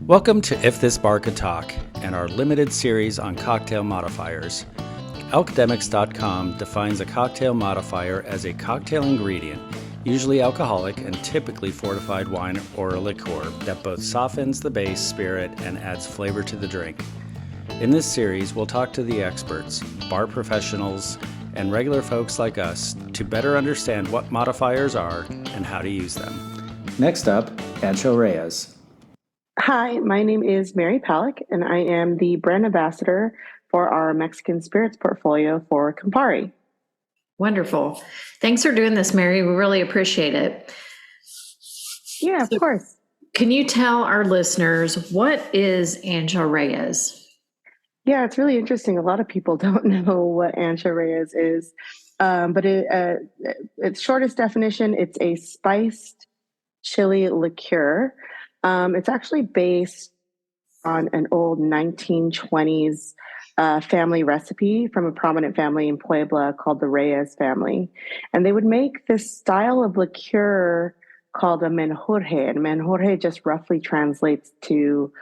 Welcome to If This Bar Could Talk and our limited series on cocktail modifiers. Alchedemics.com defines a cocktail modifier as a cocktail ingredient, usually alcoholic and typically fortified wine or a liqueur, that both softens the base spirit and adds flavor to the drink. In this series, we'll talk to the experts, bar professionals, and regular folks like us to better understand what modifiers are and how to use them. Next up, Ancho Reyes. Hi, my name is Mary Palac, and I am the brand ambassador for our Mexican spirits portfolio for Campari. Wonderful. Thanks for doing this, Mary. We really appreciate it. Yeah, of course. Can you tell our listeners, what is Ancho Reyes? Yeah, it's really interesting. A lot of people don't know what Ancho Reyes is, but its shortest definition, it's a spiced chili liqueur. It's actually based on an old 1920s family recipe from a prominent family in Puebla called the Reyes family. And they would make this style of liqueur called a menjurje. And menjurje just roughly translates to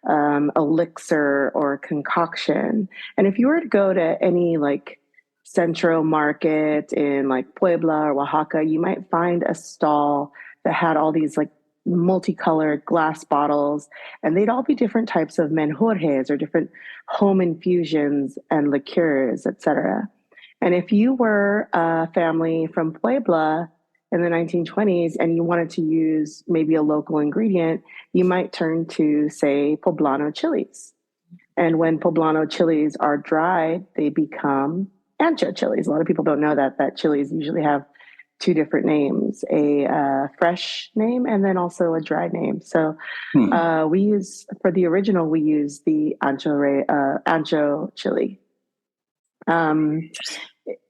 elixir or concoction. And if you were to go to any like central market in like Puebla or Oaxaca, you might find a stall that had all these like multicolored glass bottles, and they'd all be different types of menjurjes or different home infusions and liqueurs, etc. And if you were a family from Puebla in the 1920s and you wanted to use maybe a local ingredient, you might turn to, say, poblano chilies. And when poblano chilies are dried, they become ancho chilies. A lot of people don't know that chilies usually have two different names, a fresh name and then also a dry name. So we use, for the original, we use the Ancho chili.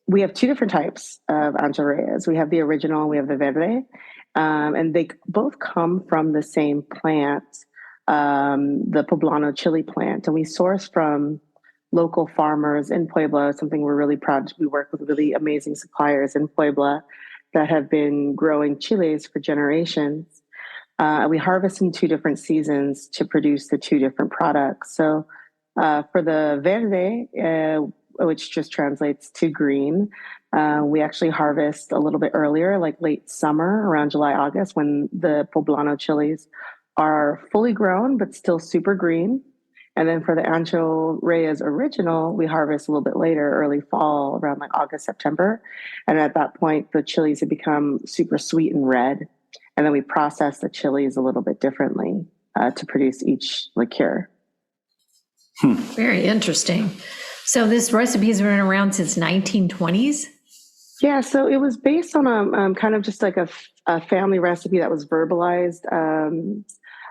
We have two different types of Ancho Reyes. We have the original, we have the verde, and they both come from the same plant, the poblano chili plant. And we source from local farmers in Puebla, something we're really proud to. We work with really amazing suppliers in Puebla that have been growing chilies for generations. We harvest in two different seasons to produce the two different products. So for the verde, which just translates to green, we actually harvest a little bit earlier, like late summer, around July, August, when the poblano chilies are fully grown, but still super green. And then for the Ancho Reyes original, we harvest a little bit later, early fall, around like August, September. And at that point, the chilies have become super sweet and red. And then we process the chilies a little bit differently to produce each liqueur. Very interesting. So this recipe has been around since 1920s? Yeah, so it was based on a kind of just like a family recipe that was verbalized.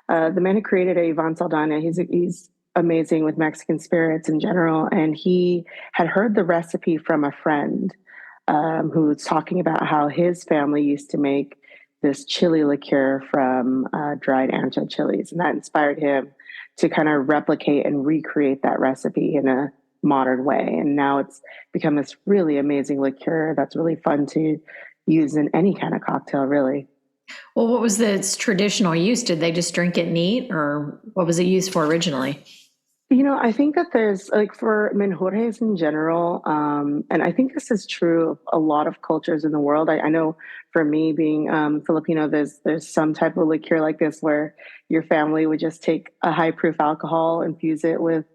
The man who created it, Ivan Saldana, he's amazing with Mexican spirits in general. And he had heard the recipe from a friend who was talking about how his family used to make this chili liqueur from dried ancho chilies. And that inspired him to kind of replicate and recreate that recipe in a modern way. And now it's become this really amazing liqueur that's really fun to use in any kind of cocktail, really. Well, what was its traditional use? Did they just drink it neat, or what was it used for originally? You know, I think that there's like for menjurjes in general, and I think this is true of a lot of cultures in the world. I know for me being Filipino, there's some type of liqueur like this where your family would just take a high proof alcohol, infuse it with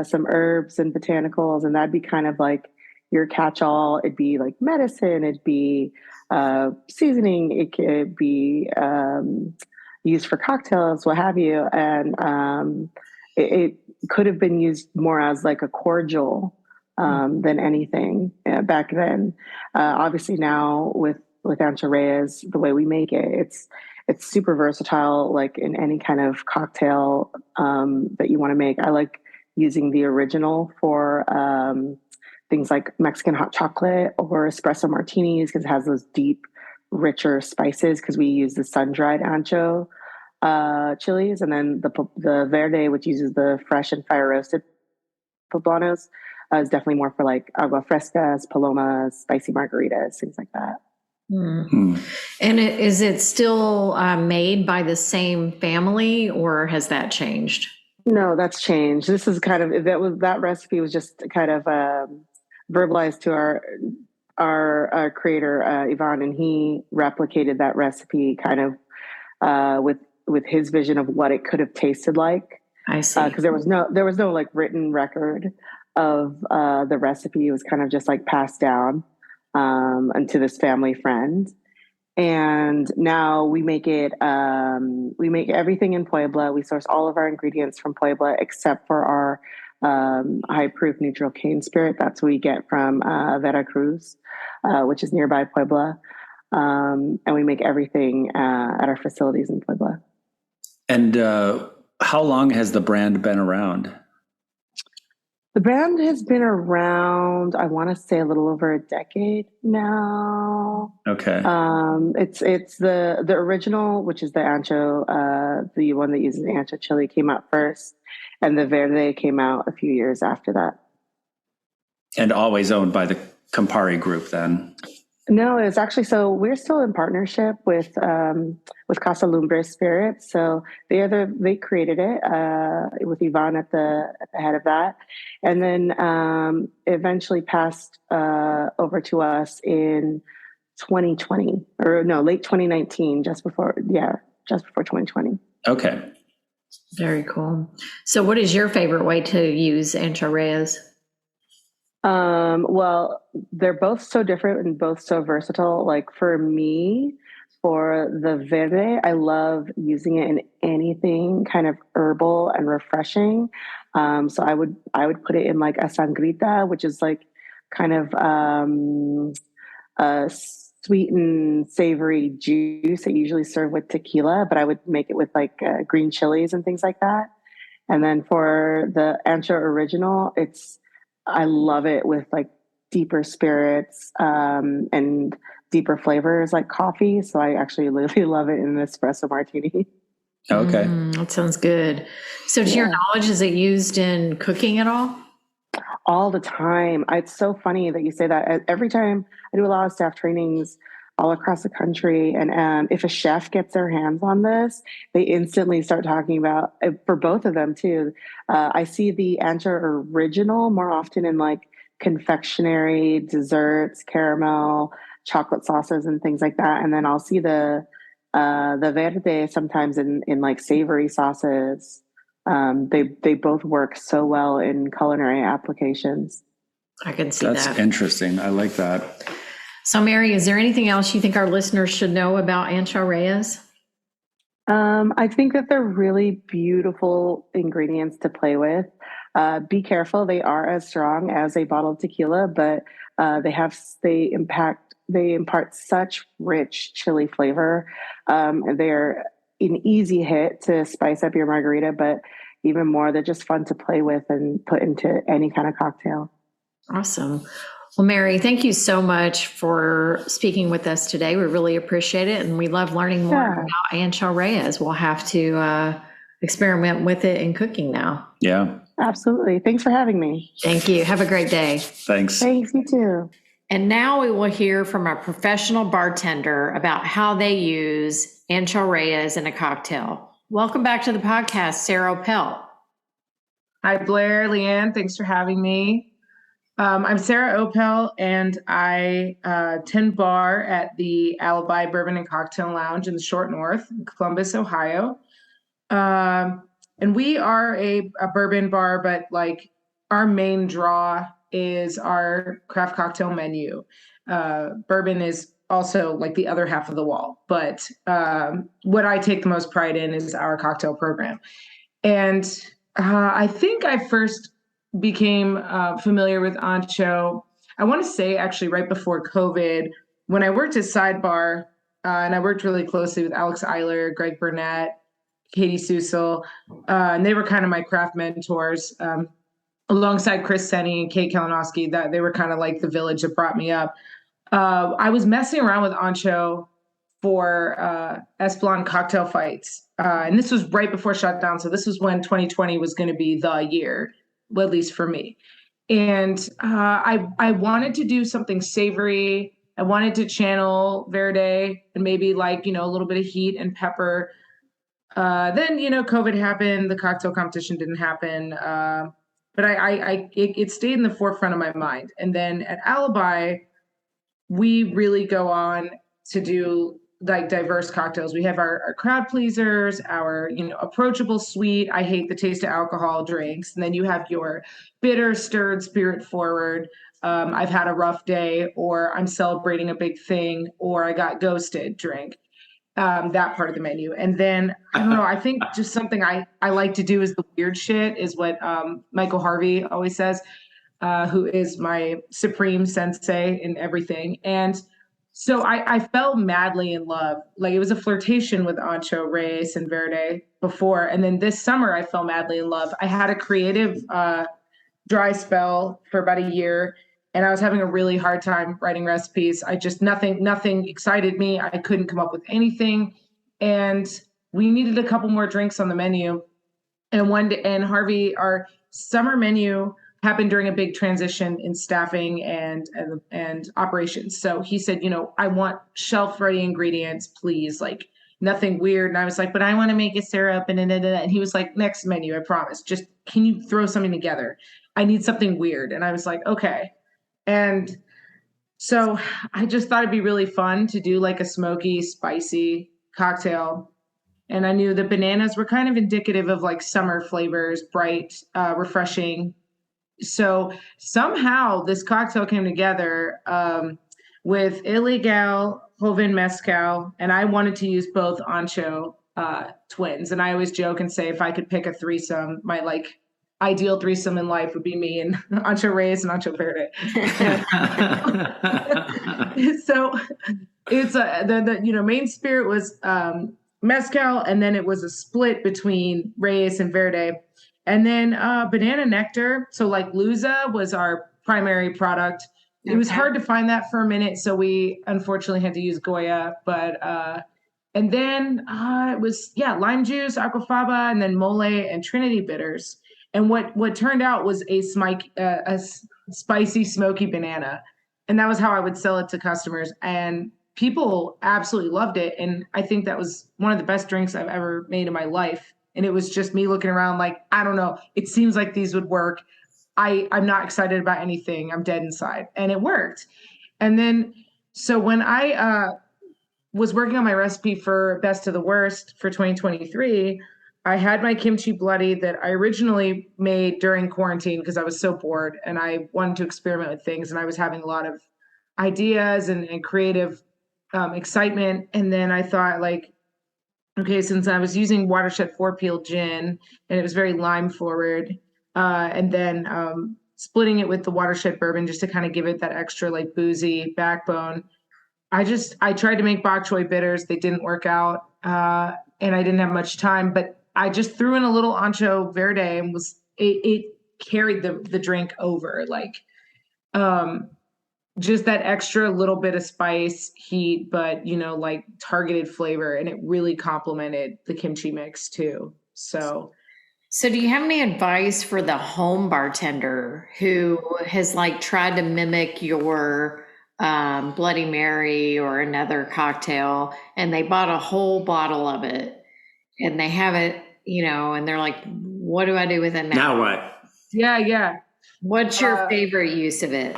some herbs and botanicals, and that'd be kind of like your catch-all. It'd be like medicine, it'd be seasoning, it could be used for cocktails, what have you, and it could have been used more as like a cordial than anything back then. Obviously now with Ancho Reyes, the way we make it, it's super versatile, like in any kind of cocktail that you want to make. I like using the original for things like Mexican hot chocolate or espresso martinis because it has those deep, richer spices because we use the sun-dried ancho chilies, and then the verde, which uses the fresh and fire roasted poblanos, is definitely more for like agua frescas, palomas, spicy margaritas, things like that. And is it still made by the same family, or has that changed? No, that's changed. This is kind of that recipe was just kind of verbalized to our creator Ivan, and he replicated that recipe kind of with his vision of what it could have tasted like. I see. Because there was no like written record of the recipe. It was kind of just like passed down and to this family friend. And now we make it. We make everything in Puebla. We source all of our ingredients from Puebla, except for our high proof neutral cane spirit. That's what we get from Veracruz, which is nearby Puebla. And we make everything at our facilities in Puebla. And how long has the brand been around? The brand has been around, I want to say, a little over a decade now. Okay. It's the original, which is the ancho, the one that uses the ancho chili, came out first, and the verde came out a few years after that. And always owned by the Campari group, then? No, it's actually, so we're still in partnership with Casa Lumbre Spirits. So they created it with Ivan at the head of that, and then eventually passed over to us in 2020, or no, late 2019, just before 2020. Okay. Very cool. So what is your favorite way to use Ancho Reyes? Well, they're both so different and both so versatile. Like for me, for the verde, I love using it in anything kind of herbal and refreshing. So I would put it in like a sangrita, which is like kind of a sweet and savory juice that you usually serve with tequila, but I would make it with like green chilies and things like that. And then for the Ancho Original, I love it with like deeper spirits and deeper flavors like coffee. So I actually really love it in an espresso martini. Okay. That sounds good. So to your knowledge, is it used in cooking at all? All the time. It's so funny that you say that. Every time I do a lot of staff trainings all across the country, and if a chef gets their hands on this, they instantly start talking about, for both of them too. I see the Ancho Original more often in like confectionery, desserts, caramel, chocolate sauces, and things like that. And then I'll see the verde sometimes in like savory sauces. They both work so well in culinary applications. I can see that. That's interesting. I like that. So Mary, is there anything else you think our listeners should know about Ancho Reyes? I think that they're really beautiful ingredients to play with. Be careful; they are as strong as a bottled tequila, but they impart such rich chili flavor. And they're an easy hit to spice up your margarita, but even more, they're just fun to play with and put into any kind of cocktail. Awesome. Well, Mary, thank you so much for speaking with us today. We really appreciate it. And we love learning more about Ancho Reyes. We'll have to experiment with it in cooking now. Yeah. Absolutely. Thanks for having me. Thank you. Have a great day. Thanks. Thanks, you too. And now we will hear from a professional bartender about how they use Ancho Reyes in a cocktail. Welcome back to the podcast, Sarah Oppelt. Hi, Blair, Leanne. Thanks for having me. I'm Sarah Oppelt, and I tend bar at the Alibi Bourbon and Cocktail Lounge in the Short North, in Columbus, Ohio. And we are a bourbon bar, but like our main draw is our craft cocktail menu. Bourbon is also like the other half of the wall, but what I take the most pride in is our cocktail program. And I think I first became familiar with Ancho, I want to say actually right before COVID, when I worked at Sidebar, and I worked really closely with Alex Eiler, Greg Burnett, Katie Susel, and they were kind of my craft mentors, alongside Chris Senni and Kate Kalinowski. That they were kind of like the village that brought me up. I was messing around with Ancho for Espelon cocktail fights, and this was right before shutdown, so this was when 2020 was going to be the year, well, at least for me. And I wanted to do something savory I wanted to channel Verde and maybe like, a little bit of heat and pepper. Then, COVID happened, the cocktail competition didn't happen. But it stayed in the forefront of my mind. And then at Alibi, we really go on to do like diverse cocktails. We have our crowd pleasers, our, approachable sweet, I hate the taste of alcohol drinks. And then you have your bitter, stirred, spirit forward. I've had a rough day, or I'm celebrating a big thing, or I got ghosted drink. That part of the menu. And then, I don't know, I think just something I like to do is the weird shit, is what Michael Harvey always says, who is my supreme sensei in everything. And so I fell madly in love. Like, it was a flirtation with Ancho Reyes and Verde before. And then this summer I fell madly in love. I had a creative dry spell for about a year, and I was having a really hard time writing recipes. Nothing excited me. I couldn't come up with anything. And we needed a couple more drinks on the menu. And one day, and Harvey, our summer menu happened during a big transition in staffing and operations. So he said, I want shelf ready ingredients, please, like nothing weird. And I was like, but I want to make a syrup and he was like, next menu, I promise. Just, can you throw something together? I need something weird. And I was like, okay. And so I just thought it'd be really fun to do like a smoky, spicy cocktail. And I knew the bananas were kind of indicative of like summer flavors, bright, refreshing. So somehow this cocktail came together with Ilegal, Joven Mezcal, and I wanted to use both Ancho twins. And I always joke and say, if I could pick a threesome, my like ideal threesome in life would be me and Ancho Reyes and Ancho Verde. So it's the main spirit was Mezcal, and then it was a split between Reyes and Verde. And then banana nectar. So like Luza was our primary product. It was hard to find that for a minute, so we unfortunately had to use Goya. But and then it was lime juice, aquafaba, and then mole and Trinity bitters. And what turned out was a spicy, smoky banana, and that was how I would sell it to customers. And people absolutely loved it. And I think that was one of the best drinks I've ever made in my life. And it was just me looking around like, I don't know, it seems like these would work. I'm not excited about anything. I'm dead inside. And it worked. And then, so when I was working on my recipe for Best of the Worst for 2023, I had my kimchi bloody that I originally made during quarantine because I was so bored and I wanted to experiment with things. And I was having a lot of ideas and creative excitement. And then I thought, like, okay, since I was using Watershed 4 Peel gin and it was very lime forward, and then splitting it with the Watershed bourbon just to kind of give it that extra like boozy backbone. I tried to make bok choy bitters. They didn't work out, and I didn't have much time, but I just threw in a little Ancho Verde and it carried the drink over, like just that extra little bit of spice, heat, but like targeted flavor, and it really complemented the kimchi mix too. So do you have any advice for the home bartender who has like tried to mimic your Bloody Mary or another cocktail, and they bought a whole bottle of it and they have it, and they're like, what do I do with it now? Now what? Yeah. What's your favorite use of it?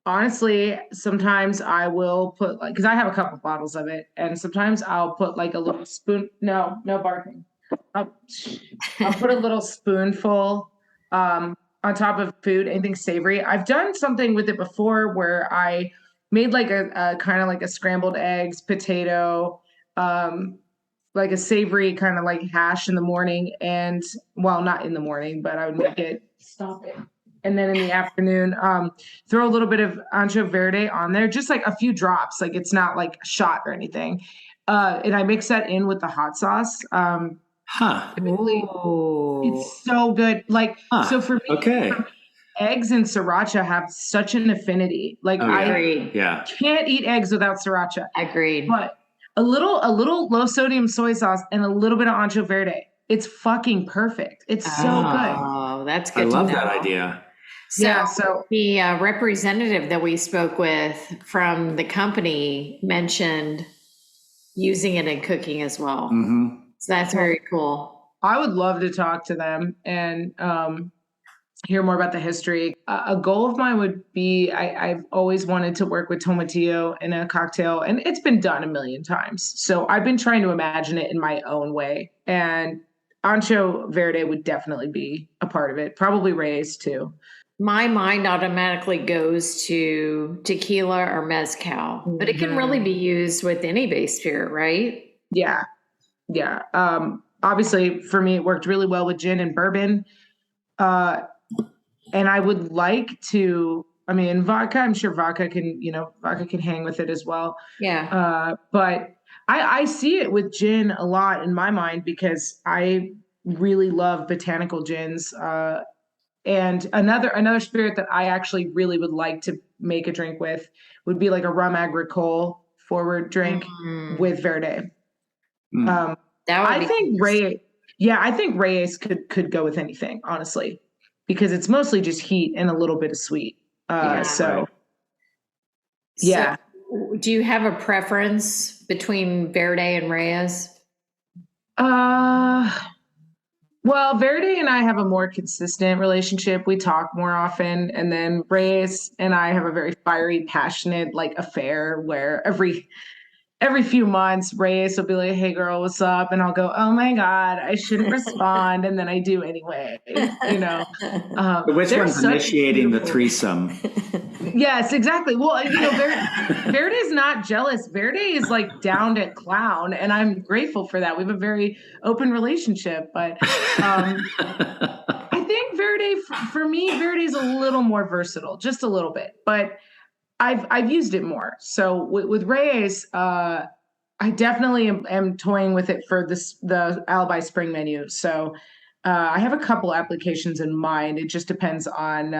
Honestly, sometimes I will put like, because I have a couple bottles of it, and sometimes I'll put like a little spoon. No barking. I'll put a little spoonful on top of food, anything savory. I've done something with it before where I made like a kind of like a scrambled eggs, potato, like a savory kind of like hash in the morning, and well, not in the morning, but I would make it. Stop it. And then in the afternoon, throw a little bit of Ancho Verde on there, just like a few drops. Like it's not like a shot or anything. And I mix that in with the hot sauce. It's so good. Like, so for me, eggs and sriracha have such an affinity. Like I can't eat eggs without sriracha. Agreed. But a little low sodium soy sauce and a little bit of Ancho Verde. It's fucking perfect. It's so good. Oh, that's good. I love that idea. So the representative that we spoke with from the company mentioned using it in cooking as well. Mm-hmm. So that's very cool. I would love to talk to them and hear more about the history. A goal of mine would be I've always wanted to work with tomatillo in a cocktail, and it's been done a million times. So I've been trying to imagine it in my own way. And Ancho Verde would definitely be a part of it, probably Reyes too. My mind automatically goes to tequila or mezcal, but it can really be used with any base spirit, right? Yeah. Yeah. Obviously, for me, it worked really well with gin and bourbon. And I would like to, I mean, vodka, I'm sure vodka can hang with it as well. Yeah. But I see it with gin a lot in my mind because I really love botanical gins. And another spirit that I actually really would like to make a drink with would be like a rum agricole forward drink with Verde. I think Reyes could go with anything, honestly, because it's mostly just heat and a little bit of sweet. So do you have a preference between Verde and Reyes? Well, Verde and I have a more consistent relationship. We talk more often, and then Reyes and I have a very fiery, passionate like affair where every few months, Reyes will be like, "Hey, girl, what's up?" And I'll go, "Oh my God, I shouldn't respond," and then I do anyway. Which one's initiating the threesome? Yes, exactly. Well, Verde is not jealous. Verde is like down to clown, and I'm grateful for that. We have a very open relationship, but I think Verde, for me, Verde is a little more versatile, just a little bit, but I've used it more. So with Reyes, I definitely am toying with it for the Alibi spring menu. So I have a couple applications in mind. It just depends on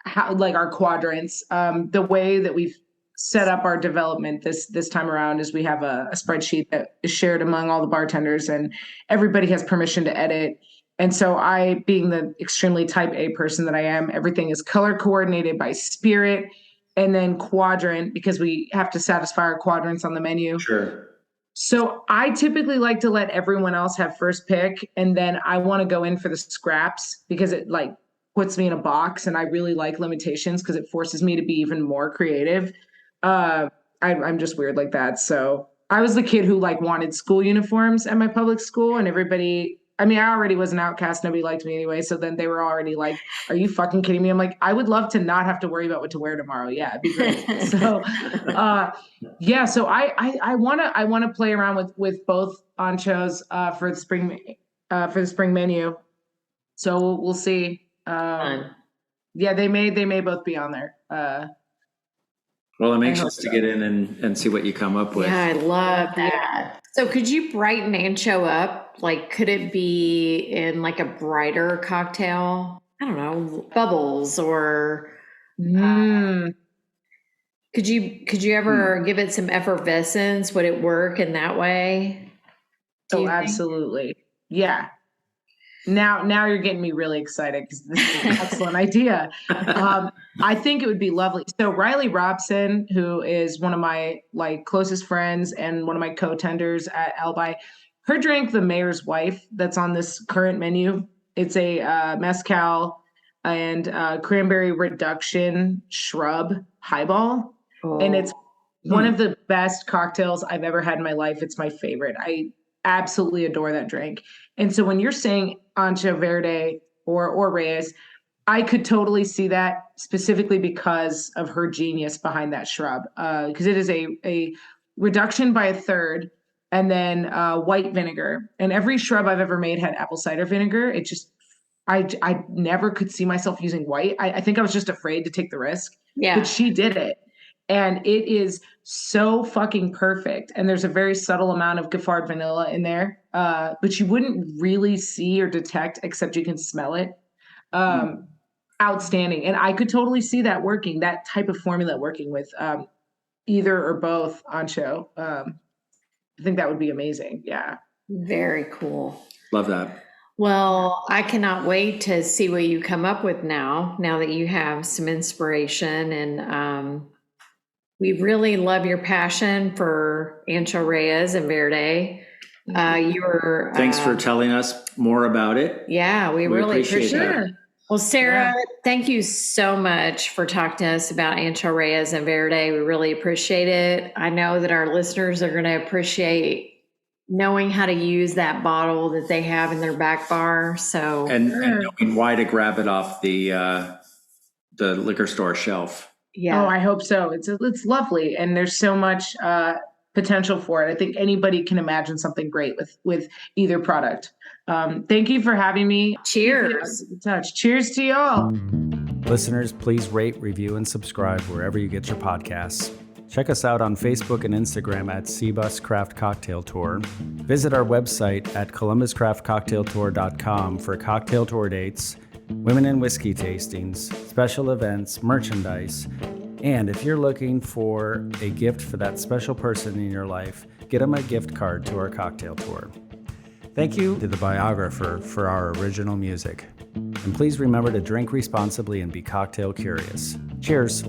how, like, our quadrants. The way that we've set up our development this time around is we have a spreadsheet that is shared among all the bartenders, and everybody has permission to edit. And so I, being the extremely type A person that I am, everything is color coordinated by spirit and then quadrant, because we have to satisfy our quadrants on the menu. Sure. So I typically like to let everyone else have first pick, and then I want to go in for the scraps because it like puts me in a box, and I really like limitations because it forces me to be even more creative. I'm just weird like that. So I was the kid who like wanted school uniforms at my public school, and everybody, I mean, I already was an outcast. Nobody liked me anyway. So then they were already like, "Are you fucking kidding me?" I'm like, I would love to not have to worry about what to wear tomorrow. Yeah, it'd be great. So, so I want to play around with both anchos for the spring menu. So we'll see. Yeah, they may both be on there. Well, I'm anxious to get in and see what you come up with. Yeah, I love that. So could you brighten Ancho up? Like, could it be in like a brighter cocktail? I don't know, bubbles or could you ever give it some effervescence? Would it work in that way? Oh, absolutely. Yeah. Now you're getting me really excited because this is an excellent idea. I think it would be lovely. So Riley Robson, who is one of my like closest friends and one of my co-tenders at Alibi, her drink, the Mayor's Wife, that's on this current menu. It's a mezcal and cranberry reduction shrub highball. And it's one of the best cocktails I've ever had in my life. It's my favorite. I absolutely adore that drink. And so when you're saying Ancho Verde or Reyes, I could totally see that specifically because of her genius behind that shrub. Because it is a reduction by a third and then white vinegar. And every shrub I've ever made had apple cider vinegar. It just, I never could see myself using white. I think I was just afraid to take the risk. Yeah. But she did it. And it is so fucking perfect. And there's a very subtle amount of Giffard vanilla in there, but you wouldn't really see or detect except you can smell it. Outstanding. And I could totally see that working, that type of formula working with either or both Ancho. I think that would be amazing. Yeah. Very cool. Love that. Well, I cannot wait to see what you come up with now that you have some inspiration. And we really love your passion for Ancho Reyes and Verde. Thanks for telling us more about it. Yeah, we really appreciate that. it. Well, Sarah, thank you so much for talking to us about Ancho Reyes and Verde. We really appreciate it. I know that our listeners are going to appreciate knowing how to use that bottle that they have in their back bar. So and knowing why to grab it off the liquor store shelf. Yeah. Oh, I hope so. It's lovely, and there's so much potential for it. I think anybody can imagine something great with either product. Thank you for having me. Cheers. Cheers to y'all. Listeners, please rate, review, and subscribe wherever you get your podcasts. Check us out on Facebook and Instagram at Seabus Craft Cocktail Tour. Visit our website at columbuscraftcocktailtour.com for cocktail tour dates, women and whiskey tastings, special events, merchandise, and if you're looking for a gift for that special person in your life, get them a gift card to our cocktail tour. Thank you to the biographer for our original music. And please remember to drink responsibly and be cocktail curious. Cheers.